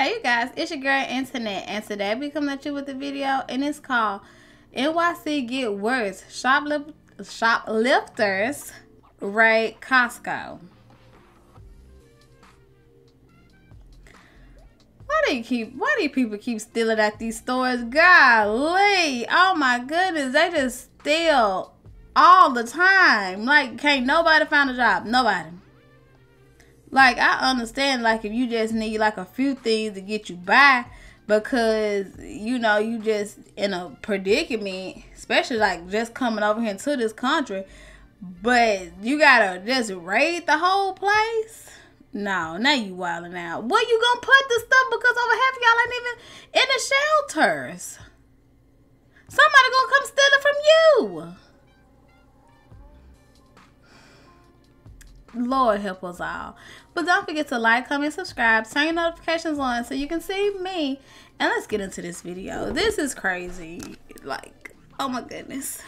Hey you guys, it's your girl Internet, and today we coming at you with a video, and it's called NYC Get Worse. Shoplifters raid Costco. Why do people keep stealing at these stores? Golly, oh my goodness, they just steal all the time. Like, can't nobody find a job? Nobody. Like, I understand, like, if you just need, like, a few things to get you by because, you know, you just in a predicament, especially, like, just coming over here into this country, but you gotta just raid the whole place? No, now you wilding out. Where you gonna put this stuff? Because over half of y'all ain't even in the shelters. Somebody gonna come steal it from you. Lord help us all. But don't forget to like, comment, subscribe, turn your notifications on so you can see me. And let's get into this video. This is crazy. Like, oh my goodness.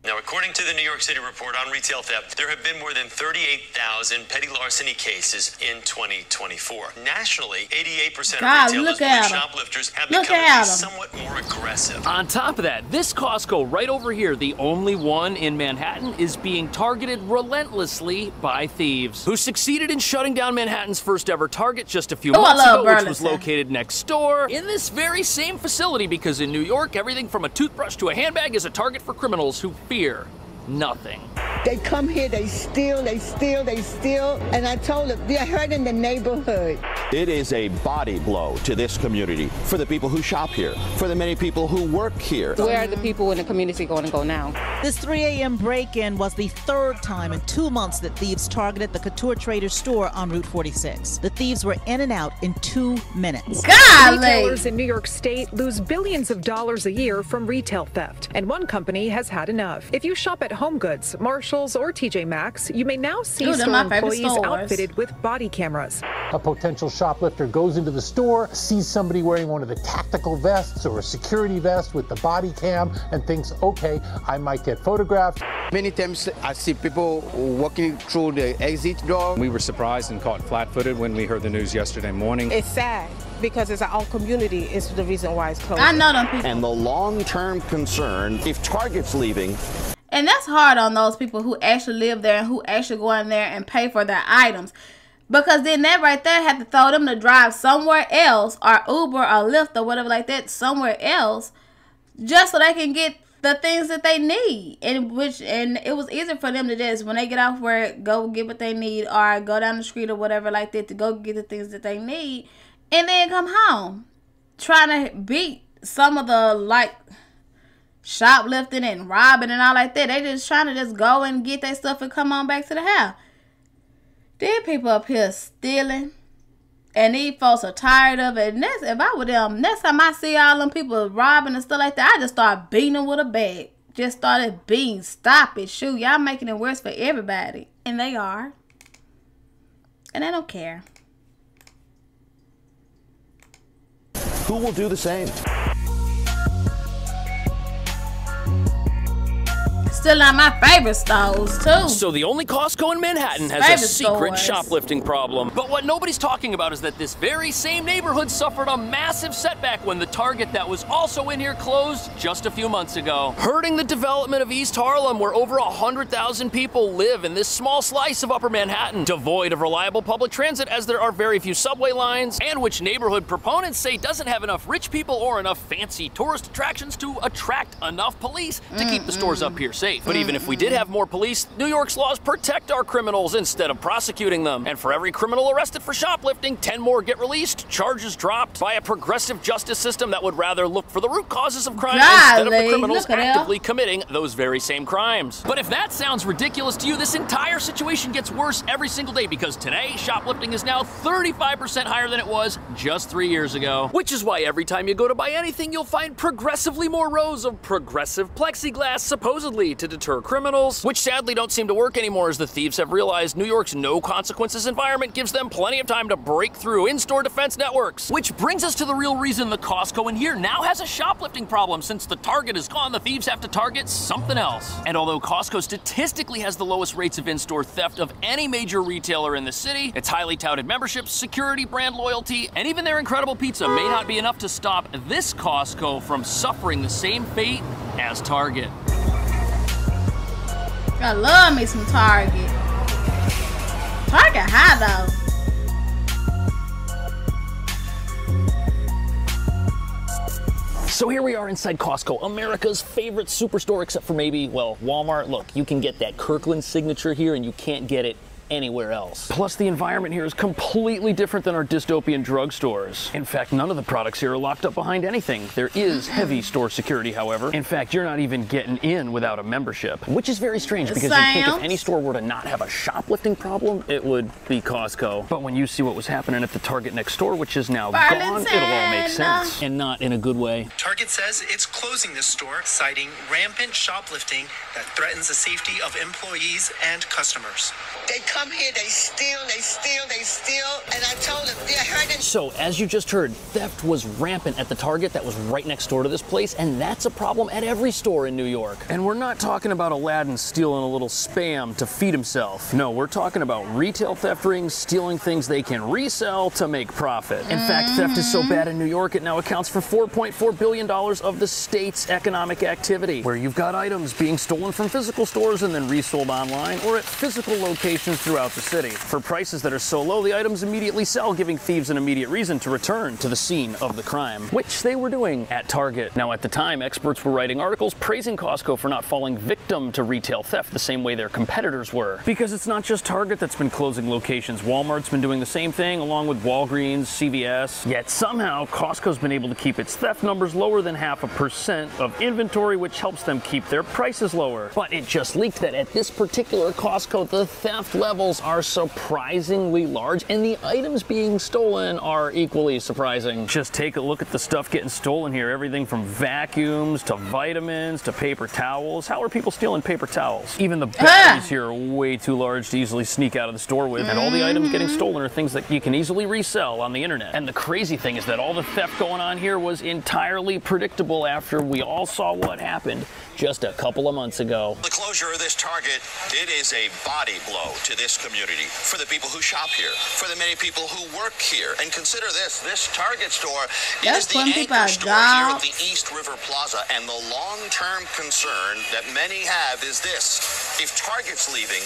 Now, according to the New York City report on retail theft, there have been more than 38,000 petty larceny cases in 2024. Nationally, 88% of retailers and shoplifters have become somewhat more aggressive. On top of that, this Costco right over here, the only one in Manhattan, is being targeted relentlessly by thieves who succeeded in shutting down Manhattan's first ever Target just a few months ago, which was located next door in this very same facility, because in New York, everything from a toothbrush to a handbag is a target for criminals who fear nothing. They come here, they steal, and I told them, they're hurting the neighborhood. It is a body blow to this community, for the people who shop here, for the many people who work here. Where are the people in the community going to go now? This 3 a.m. break-in was the third time in 2 months that thieves targeted the Couture Trader store on Route 46. The thieves were in and out in 2 minutes. Retailers in New York State lose billions of dollars a year from retail theft, and one company has had enough. If you shop at HomeGoods, Marshalls, or TJ Maxx, you may now see store employees outfitted with body cameras. A potential shoplifter goes into the store, sees somebody wearing one of the tactical vests or a security vest with the body cam, and thinks, okay, I might get photographed. Many times I see people walking through the exit door. We were surprised and caught flat-footed when we heard the news yesterday morning. It's sad because it's our own community is the reason why it's closed. I know them people. And the long-term concern, if Target's leaving. And that's hard on those people who actually live there and who actually go in there and pay for their items. Because then that right there had to throw them to drive somewhere else, or Uber or Lyft or whatever like that, somewhere else, just so they can get the things that they need. And it was easy for them to just, when they get off work, go get what they need, or go down the street or whatever like that to go get the things that they need, and then come home. Trying to beat some of the, like, shoplifting and robbing and all like that. They just trying to just go and get their stuff and come on back to the house. These people up here stealing, and these folks are tired of it. And that's, if I were them, next time I see all them people robbing and stuff like that, I just start beating them with a bag. Just started beating. Stop it. Shoot, y'all making it worse for everybody. And they are. And they don't care. Who will do the same? Still not my favorite stores, too. So the only Costco in Manhattan has a secret shoplifting problem. But what nobody's talking about is that this very same neighborhood suffered a massive setback when the Target that was also in here closed just a few months ago, hurting the development of East Harlem, where over 100,000 people live in this small slice of Upper Manhattan, devoid of reliable public transit as there are very few subway lines, and which neighborhood proponents say doesn't have enough rich people or enough fancy tourist attractions to attract enough police to keep the stores up here safe. But even if we did have more police, New York's laws protect our criminals instead of prosecuting them. And for every criminal arrested for shoplifting, 10 more get released, charges dropped by a progressive justice system that would rather look for the root causes of crime instead of the criminals actively committing those very same crimes. But if that sounds ridiculous to you, this entire situation gets worse every single day, because today, shoplifting is now 35% higher than it was just 3 years ago. Which is why every time you go to buy anything, you'll find progressively more rows of progressive plexiglass, supposedly to deter criminals, which sadly don't seem to work anymore as the thieves have realized New York's no-consequences environment gives them plenty of time to break through in-store defense networks. Which brings us to the real reason the Costco in here now has a shoplifting problem. Since the target is gone, the thieves have to target something else. And although Costco statistically has the lowest rates of in-store theft of any major retailer in the city, its highly touted memberships, security, brand loyalty, and even their incredible pizza may not be enough to stop this Costco from suffering the same fate as Target. I love me some Target. Target high though. So here we are inside Costco, America's favorite superstore, except for maybe, well, Walmart. Look, you can get that Kirkland signature here and you can't get it anywhere else. Plus, the environment here is completely different than our dystopian drugstores. In fact, none of the products here are locked up behind anything. There is heavy store security, however. In fact, you're not even getting in without a membership, which is very strange because you'd think if any store were to not have a shoplifting problem, it would be Costco. But when you see what was happening at the Target next door, which is now gone, it'll all make sense. And not in a good way. Target says it's closing this store, citing rampant shoplifting that threatens the safety of employees and customers. They come here, they steal, and I told them they're hurting. So, as you just heard, theft was rampant at the Target that was right next door to this place, and that's a problem at every store in New York. And we're not talking about Aladdin stealing a little Spam to feed himself. No, we're talking about retail theft rings stealing things they can resell to make profit. In fact, theft is so bad in New York, it now accounts for $4.4 billion of the state's economic activity, where you've got items being stolen from physical stores and then resold online or at physical locations throughout the city for prices that are so low the items immediately sell, giving thieves an immediate reason to return to the scene of the crime, which they were doing at Target. Now, at the time, experts were writing articles praising Costco for not falling victim to retail theft the same way their competitors were, because it's not just Target that's been closing locations. Walmart's been doing the same thing along with Walgreens, CVS, yet somehow Costco's been able to keep its theft numbers lower than 0.5% of inventory, which helps them keep their prices lower. But it just leaked that at this particular Costco, the theft levels are surprisingly large, and the items being stolen are equally surprising. Just take a look at the stuff getting stolen here. Everything from vacuums to vitamins to paper towels. How are people stealing paper towels? Even the batteries here are way too large to easily sneak out of the store with, and all the items getting stolen are things that you can easily resell on the internet. And the crazy thing is that all the theft going on here was entirely predictable after we all saw what happened just a couple of months ago. The closure of this Target, it is a body blow to this community, for the people who shop here, for the many people who work here. And consider this Target store is the anchor store here at the East River Plaza. And the long-term concern that many have is this: if Target's leaving,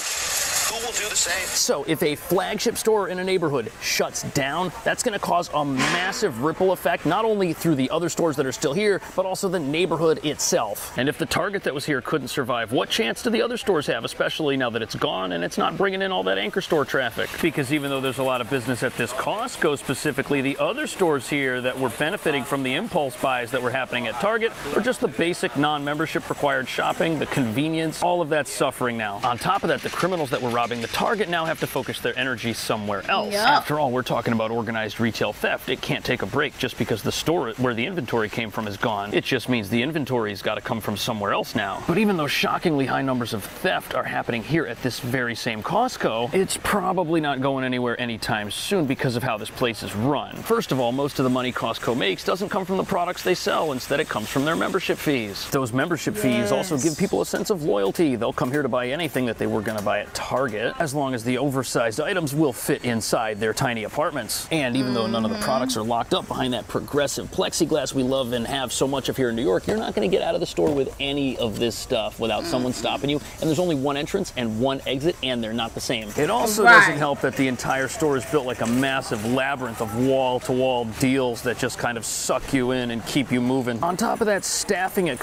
who will do the same? So if a flagship store in a neighborhood shuts down, that's going to cause a massive ripple effect, not only through the other stores that are still here, but also the neighborhood itself. And if the Target that was here couldn't survive, what chance do the other stores have, especially now that it's gone and it's not bringing in all that anchor store traffic? Because even though there's a lot of business at this Costco specifically, the other stores here that were benefiting from the impulse buys that were happening at Target, or just the basic non-membership required shopping, the convenience, all of that's suffering now. On top of that, the criminals that were robbing the Target now have to focus their energy somewhere else. After all, we're talking about organized retail theft. It can't take a break just because the store where the inventory came from is gone. It just means the inventory's got to come from somewhere else now. But even though shockingly high numbers of theft are happening here at this very same Costco, it's probably not going anywhere anytime soon because of how this place is run. First of all, most of the money Costco makes doesn't come from the products they sell. Instead, it comes from their membership fees. Those membership fees also give people a sense of loyalty. They'll come here to buy anything that they were going to buy at Target, as long as the oversized items will fit inside their tiny apartments. And even though none of the products are locked up behind that progressive plexiglass we love and have so much of here in New York, you're not going to get out of the store with any of this stuff without someone stopping you. And there's only one entrance and one exit, and they're not the same. It also doesn't help that the entire store is built like a massive labyrinth of wall-to-wall deals that just kind of suck you in and keep you moving. On top of that, staffing at...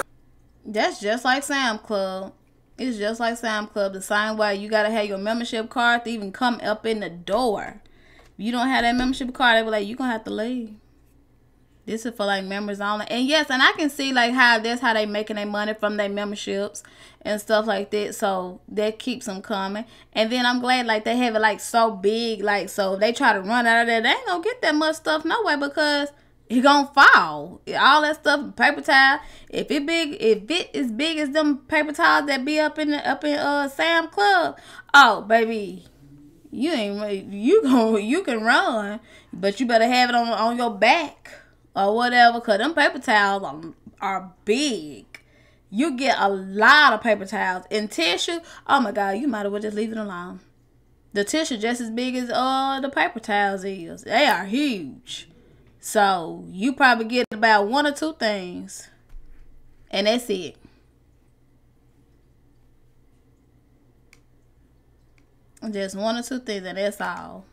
That's just like Sam's Club. It's just like Sam's Club. The same way you got to have your membership card to even come up in the door. If you don't have that membership card, they be like, you're going to have to leave. This is for like members only. And yes, and I can see like how that's how they making their money from their memberships and stuff like that. So that keeps them coming. And then I'm glad like they have it like so big, like so they try to run out of there. They ain't gonna get that much stuff no way because he gonna fall. All that stuff, paper towel. If it is big as them paper towels that be up in Sam Club, oh baby, you can run, but you better have it on your back or whatever, cause them paper towels are big. You get a lot of paper towels and tissue. Oh my God, you might as well just leave it alone. The tissue just as big as the paper towels is. They are huge. So you probably get about 1 or 2 things. And that's it. Just 1 or 2 things and that's all.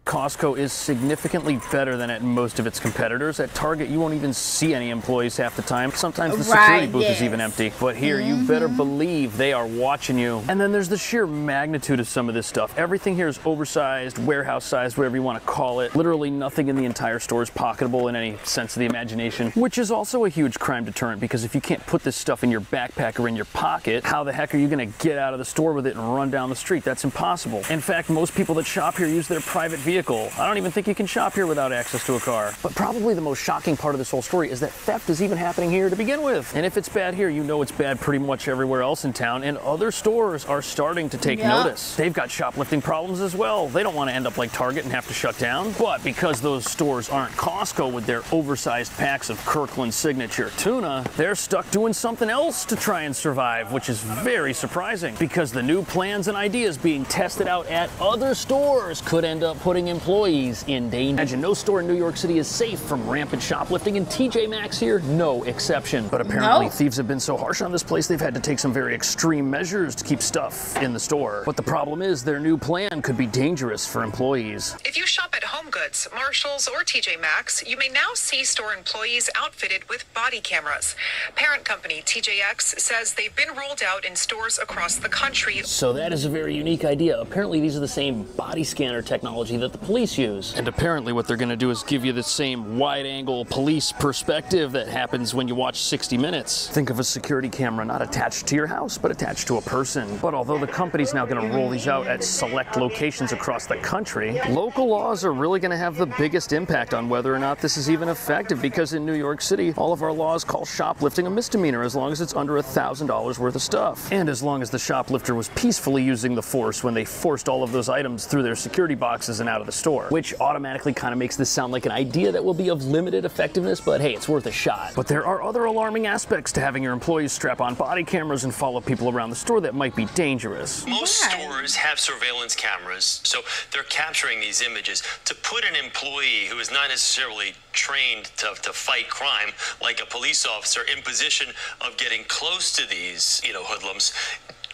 Costco is significantly better than at most of its competitors. At Target, you won't even see any employees half the time. Sometimes the security booth is even empty. But here, you better believe they are watching you. And then there's the sheer magnitude of some of this stuff. Everything here is oversized, warehouse-sized, whatever you want to call it. Literally nothing in the entire store is pocketable in any sense of the imagination, which is also a huge crime deterrent, because if you can't put this stuff in your backpack or in your pocket, how the heck are you going to get out of the store with it and run down the street? That's impossible. In fact, most people that shop here use their private vehicle. I don't even think you can shop here without access to a car. But probably the most shocking part of this whole story is that theft is even happening here to begin with. And if it's bad here, you know it's bad pretty much everywhere else in town, and other stores are starting to take notice. They've got shoplifting problems as well. They don't want to end up like Target and have to shut down. But because those stores aren't Costco with their oversized packs of Kirkland signature tuna, they're stuck doing something else to try and survive, which is very surprising, because the new plans and ideas being tested out at other stores could end up putting employees in danger. Imagine no store in New York City is safe from rampant shoplifting, and TJ Maxx here, no exception. But apparently thieves have been so harsh on this place, they've had to take some very extreme measures to keep stuff in the store. But the problem is their new plan could be dangerous for employees. If you shop at HomeGoods, Marshalls, or TJ Maxx, you may now see store employees outfitted with body cameras. Parent company TJX says they've been rolled out in stores across the country. So that is a very unique idea. Apparently these are the same body scanner technology that the police use. And apparently what they're going to do is give you the same wide-angle police perspective that happens when you watch 60 Minutes. Think of a security camera not attached to your house, but attached to a person. But although the company's now going to roll these out at select locations across the country, local laws are really going to have the biggest impact on whether or not this is even effective, because in New York City, all of our laws call shoplifting a misdemeanor as long as it's under $1,000 worth of stuff. And as long as the shoplifter was peacefully using the force when they forced all of those items through their security boxes and out of the store, which automatically kind of makes this sound like an idea that will be of limited effectiveness, but hey, it's worth a shot. But there are other alarming aspects to having your employees strap on body cameras and follow people around the store that might be dangerous. Most stores have surveillance cameras, so they're capturing these images. To put an employee who is not necessarily trained to fight crime, like a police officer, in position of getting close to these, hoodlums,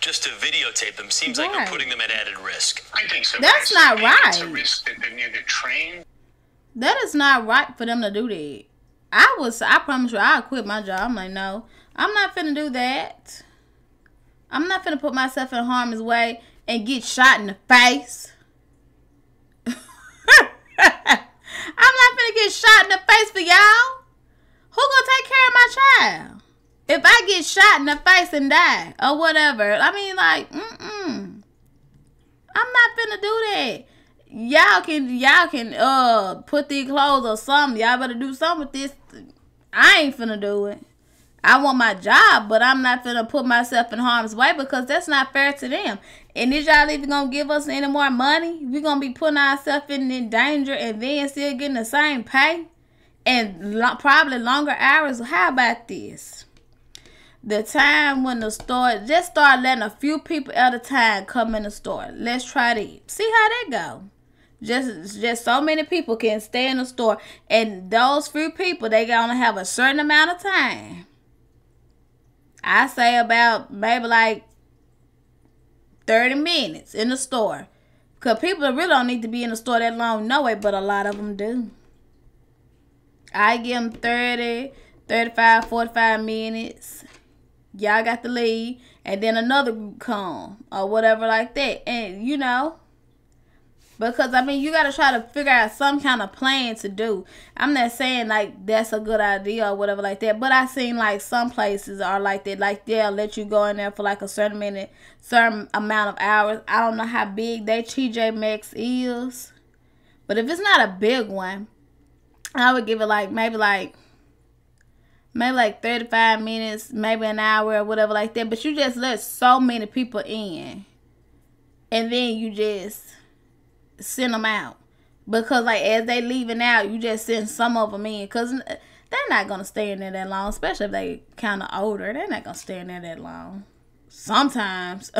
just to videotape them, seems like you're putting them at added risk. I think so. That's not right. It's a risk that they're neither trained. That is not right for them to do that. I promise you, I'll quit my job. I'm like, no, I'm not finna do that. I'm not finna put myself in harm's way and get shot in the face. I'm not finna get shot in the face for y'all. Who gonna take care of my child? If I get shot in the face and die or whatever, I mean, like, I'm not finna do that. Y'all can put these clothes or something. Y'all better do something with this. I ain't finna do it. I want my job, but I'm not finna put myself in harm's way, because that's not fair to them. And is y'all even gonna give us any more money? We're gonna be putting ourselves in danger and then still getting the same pay and probably longer hours. How about this? The time when the store, just start letting a few people at a time come in the store. Let's try that. See how that go. Just so many people can stay in the store, and those few people, they gonna have a certain amount of time. I say about maybe like 30 minutes in the store, because people really don't need to be in the store that long no way, but a lot of them do. I give them 30, 35, 45 minutes. Y'all got to leave, and then another group come or whatever like that. And because I mean, you got to try to figure out some kind of plan to do. I'm not saying like that's a good idea or whatever like that, but I seen like some places are like that. Like they'll let you go in there for like a certain amount of hours. I don't know how big their TJ Maxx is, but if it's not a big one, I would give it like maybe like 35 minutes, maybe an hour or whatever like that. But you just let so many people in, and then you just send them out. Because like as they leaving out, you just send some of them in. Because they're not going to stay in there that long. Especially if they kind of older. They're not going to stay in there that long. Sometimes.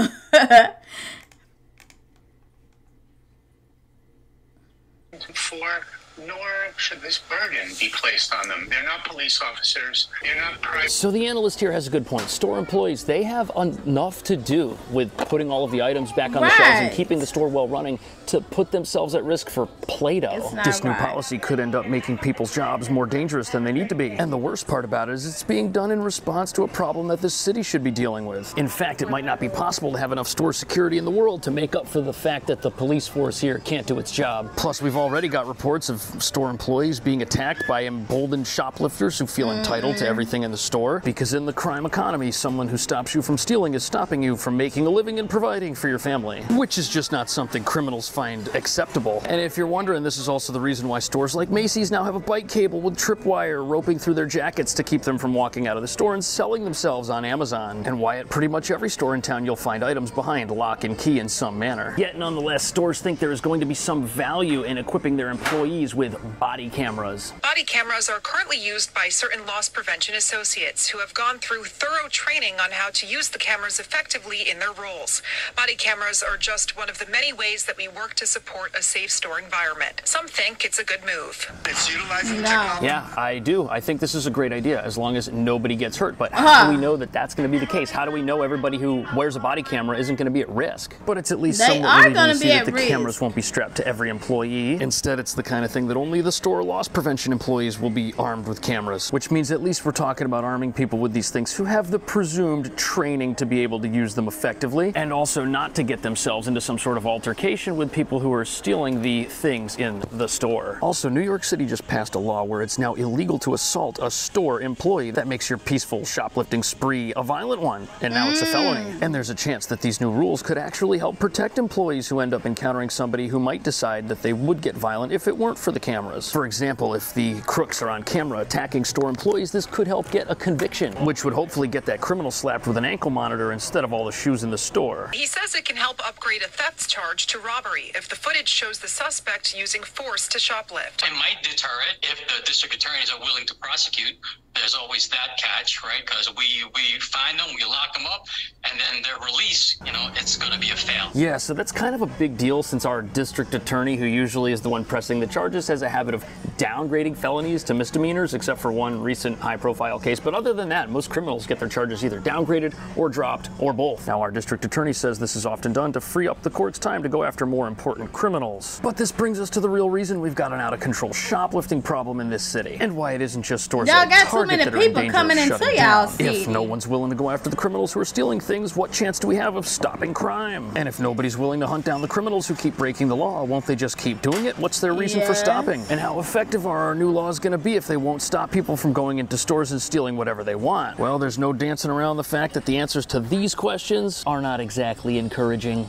Nor should this burden be placed on them. They're not police officers. They're not private. So the analyst here has a good point. Store employees, they have enough to do with putting all of the items back on the shelves and keeping the store well running to put themselves at risk for Play-Doh. This new policy could end up making people's jobs more dangerous than they need to be. And the worst part about it is it's being done in response to a problem that this city should be dealing with. In fact, it might not be possible to have enough store security in the world to make up for the fact that the police force here can't do its job. Plus, we've already got reports of store employees being attacked by emboldened shoplifters who feel entitled to everything in the store. Because in the crime economy, someone who stops you from stealing is stopping you from making a living and providing for your family, which is just not something criminals find acceptable. And if you're wondering, this is also the reason why stores like Macy's now have a bike cable with tripwire roping through their jackets to keep them from walking out of the store and selling themselves on Amazon, and why at pretty much every store in town you'll find items behind lock and key in some manner. Yet nonetheless, stores think there is going to be some value in equipping their employees with body cameras. Body cameras are currently used by certain loss prevention associates who have gone through thorough training on how to use the cameras effectively in their roles. Body cameras are just one of the many ways that we work to support a safe store environment. Some think it's a good move. It's utilizing technology. Yeah, I do. I think this is a great idea as long as nobody gets hurt. But how do we know that that's going to be the case? How do we know everybody who wears a body camera isn't going to be at risk? But it's at least somewhat relieving to see that the cameras won't be strapped to every employee. Instead, it's the kind of thing that only the store loss prevention employees will be armed with cameras, which means at least we're talking about arming people with these things who have the presumed training to be able to use them effectively, and also not to get themselves into some sort of altercation with people who are stealing the things in the store. Also, New York City just passed a law where it's now illegal to assault a store employee. That makes your peaceful shoplifting spree a violent one, and now it's a felony. And there's a chance that these new rules could actually help protect employees who end up encountering somebody who might decide that they would get violent if it weren't for the cameras. For example, if the crooks are on camera attacking store employees, this could help get a conviction, which would hopefully get that criminal slapped with an ankle monitor instead of all the shoes in the store. He says it can help upgrade a theft charge to robbery if the footage shows the suspect using force to shoplift. It might deter it if the district attorneys are willing to prosecute. There's always that catch, right? Because we find them, we lock them up, and then their release, you know, it's going to be a fail. Yeah, so that's kind of a big deal since our district attorney, who usually is the one pressing the charges, has a habit of downgrading felonies to misdemeanors, except for one recent high-profile case. But other than that, most criminals get their charges either downgraded or dropped or both. Now, our district attorney says this is often done to free up the court's time to go after more important criminals. But this brings us to the real reason we've got an out-of-control shoplifting problem in this city, and why it isn't just stores like Target that are in danger of shutting down. If no one's willing to go after the criminals who are stealing things, what chance do we have of stopping crime? And if nobody's willing to hunt down the criminals who keep breaking the law, won't they just keep doing it? What's their reason for stopping? And how effective are our new laws going to be if they won't stop people from going into stores and stealing whatever they want? Well, there's no dancing around the fact that the answers to these questions are not exactly encouraging.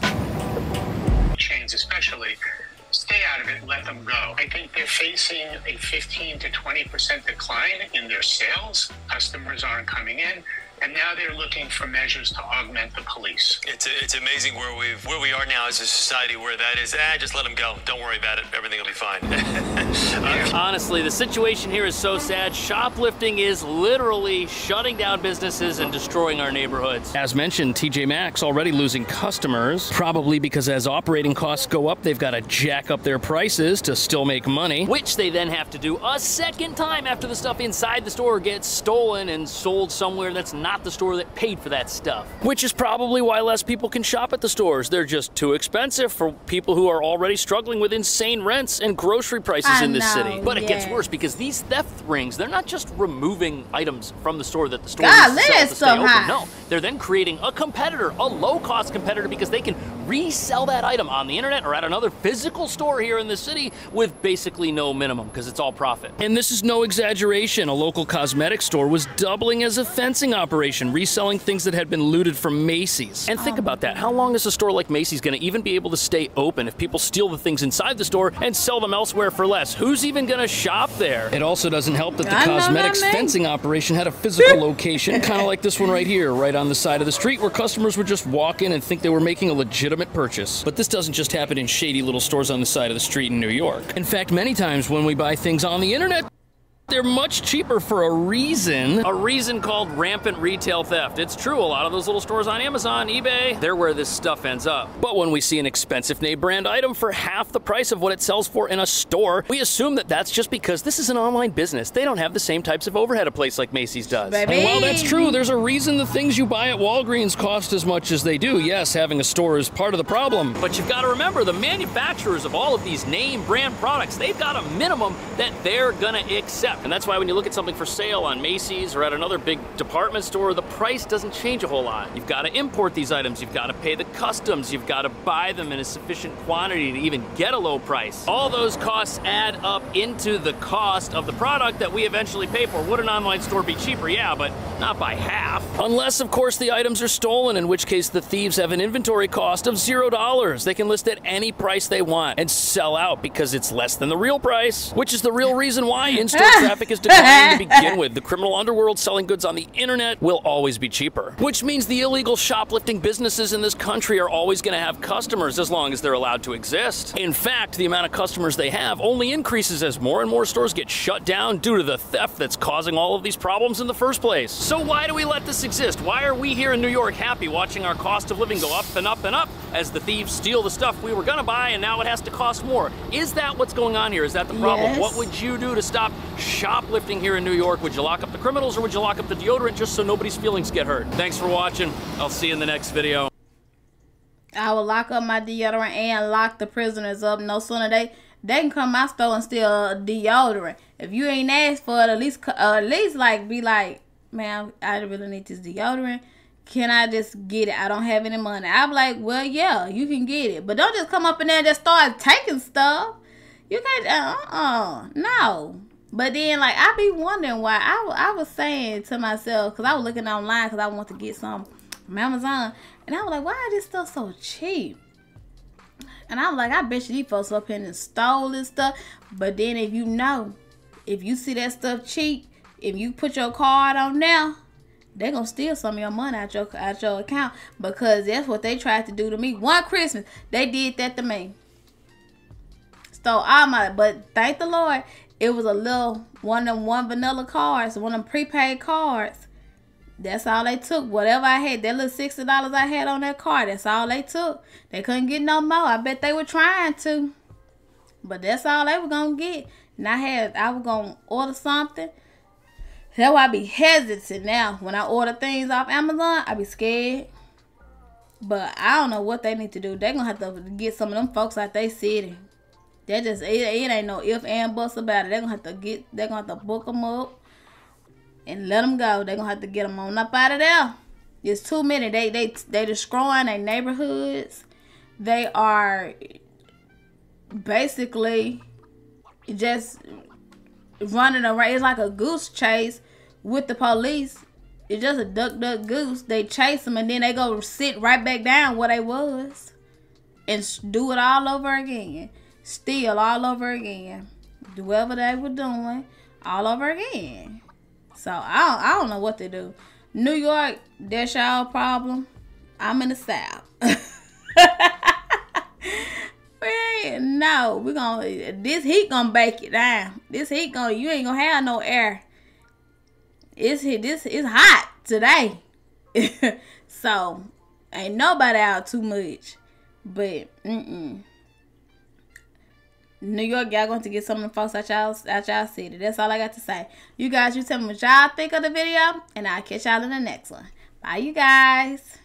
Chains especially, stay out of it, let them go. I think they're facing a 15 to 20% decline in their sales. Customers aren't coming in. And now they're looking for measures to augment the police. It's amazing where we are now as a society where that is, just let them go. Don't worry about it. Everything will be fine. Honestly, the situation here is so sad. Shoplifting is literally shutting down businesses and destroying our neighborhoods. As mentioned, TJ Maxx already losing customers, probably because as operating costs go up, they've got to jack up their prices to still make money, which they then have to do a second time after the stuff inside the store gets stolen and sold somewhere that's not the store that paid for that stuff. Which is probably why less people can shop at the stores. They're just too expensive for people who are already struggling with insane rents and grocery prices in this city. But it gets worse because these theft rings, they're not just removing items from the store that the store needs to sell to stay open. No, They're then creating a competitor, a low-cost competitor, because they can resell that item on the internet or at another physical store here in the city with basically no minimum, because it's all profit. And this is no exaggeration. A local cosmetic store was doubling as a fencing operation, reselling things that had been looted from Macy's. And think about that. How long is a store like Macy's going to even be able to stay open if people steal the things inside the store and sell them elsewhere for less? Who's even going to shop there? It also doesn't help that the cosmetics fencing operation had a physical location, kind of like this one right here, right on the side of the street, where customers would just walk in and think they were making a legitimate purchase. But this doesn't just happen in shady little stores on the side of the street in New York. In fact, many times when we buy things on the internet, they're much cheaper for a reason called rampant retail theft. It's true, a lot of those little stores on Amazon, eBay, they're where this stuff ends up. But when we see an expensive name brand item for half the price of what it sells for in a store, we assume that that's just because this is an online business. They don't have the same types of overhead a place like Macy's does. Baby. And while that's true, there's a reason the things you buy at Walgreens cost as much as they do. Yes, having a store is part of the problem. But you've got to remember, the manufacturers of all of these name brand products, they've got a minimum that they're gonna accept. And that's why when you look at something for sale on Macy's or at another big department store, the price doesn't change a whole lot. You've got to import these items, you've got to pay the customs, you've got to buy them in a sufficient quantity to even get a low price. All those costs add up into the cost of the product that we eventually pay for. Would an online store be cheaper? Yeah, but not by half. Unless, of course, the items are stolen, in which case the thieves have an inventory cost of $0. They can list at any price they want and sell out because it's less than the real price, which is the real reason why in-store traffic is declining to begin with. The criminal underworld selling goods on the internet will always be cheaper, which means the illegal shoplifting businesses in this country are always going to have customers as long as they're allowed to exist. In fact, the amount of customers they have only increases as more and more stores get shut down due to the theft that's causing all of these problems in the first place. So why do we let this exist? Why are we here in New York happy watching our cost of living go up and up and up as the thieves steal the stuff we were going to buy and now it has to cost more? Is that what's going on here? Is that the problem? Yes. What would you do to stop shoplifting here in New York? Would you lock up the criminals or would you lock up the deodorant just so nobody's feelings get hurt? Thanks for watching. I'll see you in the next video. I will lock up my deodorant and lock the prisoners up. No sooner they can come to my store and steal deodorant. If you ain't asked for it, at least like be like, man, I really need this deodorant. Can I just get it? I don't have any money. I'm like, well, yeah, you can get it. But don't just come up in there and just start taking stuff. You can't, no. But then, like, I be wondering why. I was saying to myself, because I was looking online because I want to get some from Amazon. And I was like, why is this stuff so cheap? And I was like, I bet you these folks up here and stole this stuff. But then if you see that stuff cheap, if you put your card on now, they're going to steal some of your money out your account. Because that's what they tried to do to me. One Christmas, they did that to me. Stole all my, but thank the Lord, it was a little, one vanilla cards, one of them prepaid cards. That's all they took. Whatever I had, that little $60 I had on that card, that's all they took. They couldn't get no more. I bet they were trying to. But that's all they were going to get. And I was going to order something. That's why I be hesitant now. When I order things off Amazon, I be scared. But I don't know what they need to do. They're going to have to get some of them folks out their city. That just, it ain't no if and buts about it. They're going to have to book them up and let them go. They're going to have to get them on up out of there. There's too many. They destroying their neighborhoods. They are basically just running around. It's like a goose chase with the police. It's just a duck goose. They chase them and then they go sit right back down where they was and do it all over again. Steal all over again. Do whatever they were doing all over again. So I don't know what to do. New York, that's y'all problem. I'm in the South. No, this heat gonna bake it down. This heat you ain't gonna have no air. It's hot today. So ain't nobody out too much. But New York, y'all going to get some of the folks out y'all city. That's all I got to say. You guys, you tell me what y'all think of the video, and I'll catch y'all in the next one. Bye, you guys.